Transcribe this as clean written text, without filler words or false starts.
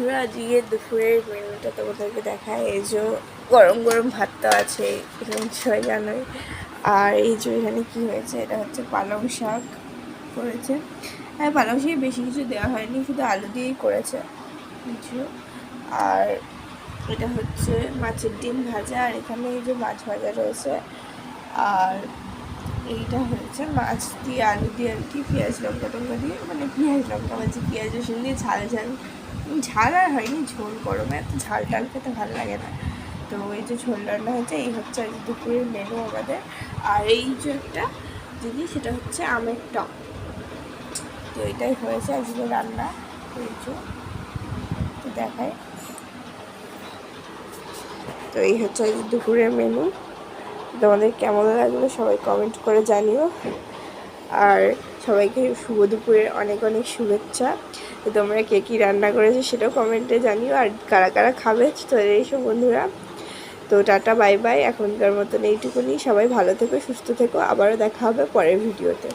বন্ধুরা, আজকে দুপুরের মেনুটা তোমাদেরকে দেখায়। এই যে গরম গরম ভাত তো আছে, এখানে সবাই জানোই। আর এই যে এখানে কী হয়েছে, এটা হচ্ছে পালং শাক করেছে। হ্যাঁ, পালং শাকে বেশি কিছু দেওয়া হয়নি, শুধু আলু দিয়েই করেছে কিছু। আর এটা হচ্ছে মাছের ডিম ভাজা, আর এখানে এই যে মাছ ভাজা রয়েছে। আর এইটা হচ্ছে মাছ দিয়ে আলু দিয়ে আর কি, পেঁয়াজ লঙ্কা টঙ্কা দিয়ে, মানে পেঁয়াজ লঙ্কা ভাজি, পেঁয়াজ রসুন দিয়ে ঝাল ঝাল ঝাল আর হয়নি, ঝোল। গরমে এত ঝাল টাল খেতে ভালো লাগে না। তো এই যে ঝোল রান্না হয়েছে, এই হচ্ছে আজ দুপুরের মেনু আমাদের। আর এই যে একটা জিনিস, সেটা হচ্ছে আমের টক। তো এটাই হয়েছে আজকে রান্না। এই যে তো দেখায়। তো এই হচ্ছে আজ দুপুরের মেনু। তোমাদের কেমন লাগলো সবাই কমেন্ট করে জানিও। আর সবাইকে শুভ দুপুরের অনেক অনেক শুভেচ্ছা। তো তোমরা কে কী রান্না করেছো সেটাও কমেন্টে জানিও, আর কারা কারা খাবে তো এইসব বন্ধুরা। তো টাটা, বাই বাই, এখনকার মতন এইটুকুনি। সবাই ভালো থেকো, সুস্থ থেকো, আবারও দেখা হবে পরের ভিডিওতে।